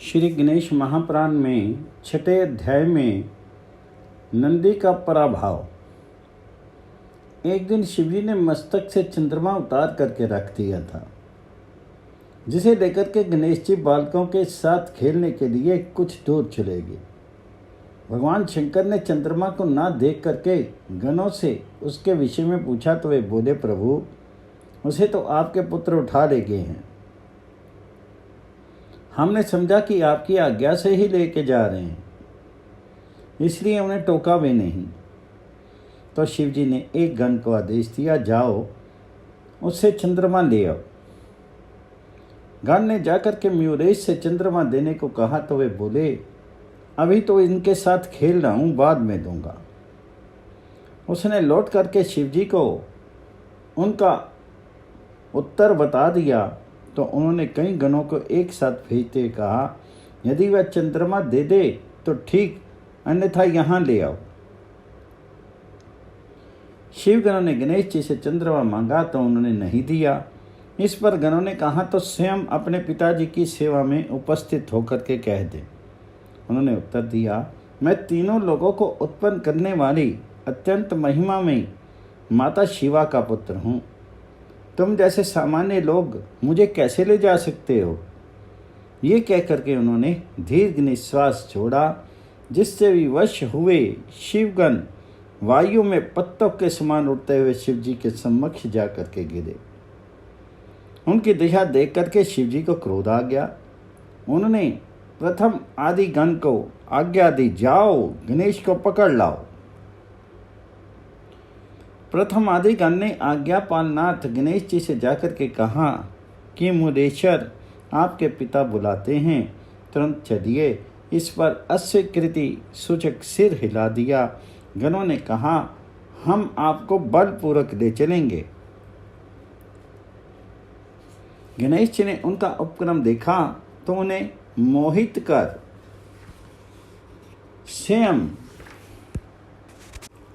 श्री गणेश महापुराण में छठे अध्याय में नंदी का पराभव। एक दिन शिवजी ने मस्तक से चंद्रमा उतार करके रख दिया था, जिसे लेकर के गणेश जी बालकों के साथ खेलने के लिए कुछ दूर चले गए। भगवान शंकर ने चंद्रमा को ना देख करके गणों से उसके विषय में पूछा तो वे बोले, प्रभु उसे तो आपके पुत्र उठा ले गए हैं। हमने समझा कि आपकी आज्ञा से ही लेके जा रहे हैं, इसलिए उन्हें टोका भी नहीं। तो शिवजी ने एक गण को आदेश दिया, जाओ उससे चंद्रमा ले आओ। गण ने जाकर के म्यूरेश से चंद्रमा देने को कहा तो वे बोले, अभी तो इनके साथ खेल रहा हूँ, बाद में दूंगा। उसने लौट करके शिवजी को उनका उत्तर बता दिया तो उन्होंने कई गणों को एक साथ भेजते हुए कहा, यदि वह चंद्रमा दे दे तो ठीक, अन्यथा यहाँ ले आओ। शिव गणों ने गणेश जी से चंद्रमा मांगा तो उन्होंने नहीं दिया। इस पर गणों ने कहा तो स्वयं अपने पिताजी की सेवा में उपस्थित होकर के कह दे। उन्होंने उत्तर दिया, मैं तीनों लोगों को उत्पन्न करने वाली अत्यंत महिमा में माता शिवा का पुत्र हूँ। तुम जैसे सामान्य लोग मुझे कैसे ले जा सकते हो? ये कह करके उन्होंने दीर्घ निश्वास छोड़ा, जिससे विवश हुए शिवगण वायु में पत्तों के समान उड़ते हुए शिवजी के सम्मुख जा करके गिरे। उनकी दिशा देख करके शिवजी को क्रोध आ गया। उन्होंने प्रथम आदि गण को आज्ञा दी, जाओ गणेश को पकड़ लाओ। प्रथम आदि गण ने आज्ञा पालनाथ गणेश जी से जाकर के कहा कि मुरेश्वर आपके पिता बुलाते हैं, तुरंत चलिए। इस पर अस्वीकृति सूचक सिर हिला दिया। गणों ने कहा, हम आपको बलपूर्वक ले चलेंगे। गणेश जी ने उनका उपक्रम देखा तो उन्हें मोहित कर स्वयं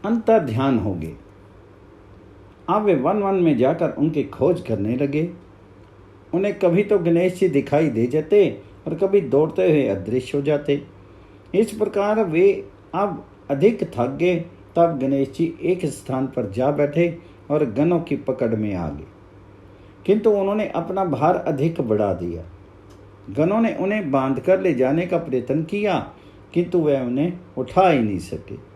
अंतर ध्यान हो गए। अब वे वन वन में जाकर उनकी खोज करने लगे। उन्हें कभी तो गणेश जी दिखाई दे जाते और कभी दौड़ते हुए अदृश्य हो जाते। इस प्रकार वे अब अधिक थक गए। तब गणेश जी एक स्थान पर जा बैठे और गणों की पकड़ में आ गए, किंतु उन्होंने अपना भार अधिक बढ़ा दिया। गणों ने उन्हें बांध कर ले जाने का प्रयत्न किया, किंतु वे उन्हें उठा ही नहीं सके।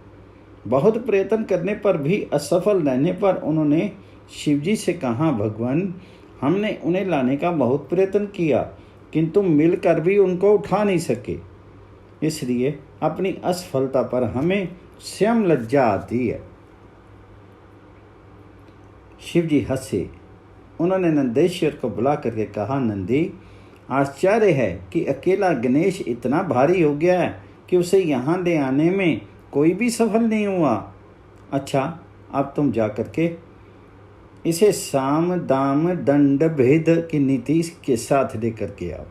बहुत प्रयत्न करने पर भी असफल रहने पर उन्होंने शिवजी से कहा, भगवान हमने उन्हें लाने का बहुत प्रयत्न किया, किंतु मिलकर भी उनको उठा नहीं सके, इसलिए अपनी असफलता पर हमें स्वयं लज्जा आती है। शिवजी हंसे। उन्होंने नंदेश्वर को बुला करके कहा, नंदी आश्चर्य है कि अकेला गणेश इतना भारी हो गया है कि उसे यहाँ ले आने में कोई भी सफल नहीं हुआ। अच्छा, अब तुम जा करके इसे साम दाम दंड भेद की नीति के साथ लेकर के आओ।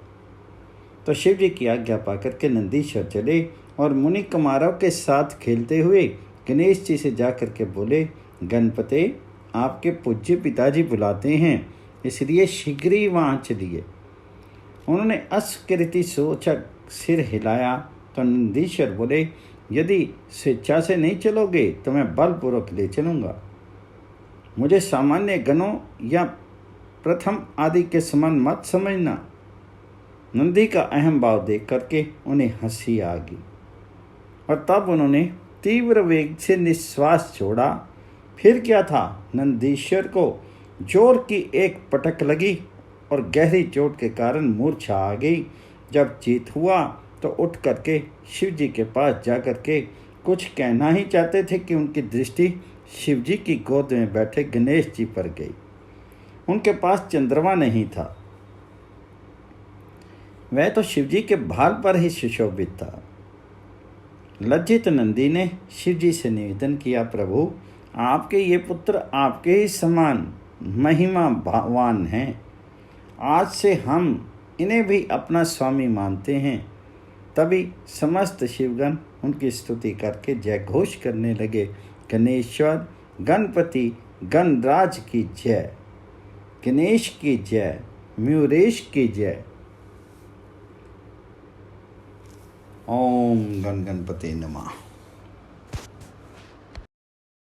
तो शिव जी की आज्ञा पा करके नंदीश्वर चले और मुनि कुमारों के साथ खेलते हुए गणेश जी से जा करके बोले, गणपते आपके पूज्य पिताजी बुलाते हैं, इसलिए शीघ्र ही वहाँ चलिए। उन्होंने अस्वीकृति सूचक सिर हिलाया तो नंदीश्वर बोले, यदि स्वेच्छा से नहीं चलोगे तो मैं बलपूर्वक ले चलूँगा। मुझे सामान्य गणों या प्रथम आदि के समान मत समझना। नंदी का अहम भाव देख करके उन्हें हंसी आ गई और तब उन्होंने तीव्र वेग से निश्वास छोड़ा। फिर क्या था, नंदीश्वर को जोर की एक पटक लगी और गहरी चोट के कारण मूर्छा आ गई। जब चीत हुआ तो उठ करके शिव जी के पास जा करके कुछ कहना ही चाहते थे कि उनकी दृष्टि शिव जी की गोद में बैठे गणेश जी पर गई। उनके पास चंद्रमा नहीं था, वह तो शिव जी के भाल पर ही सुशोभित था। लज्जित नंदी ने शिव जी से निवेदन किया, प्रभु आपके ये पुत्र आपके ही समान महिमा भावान हैं। आज से हम इन्हें भी अपना स्वामी मानते हैं। तभी समस्त शिवगण उनकी स्तुति करके जय घोष करने लगे, गणेश्वर गणपति गणराज की जय, गणेश की जय, म्यूरेश की जय। ओम गण गणपते नमः।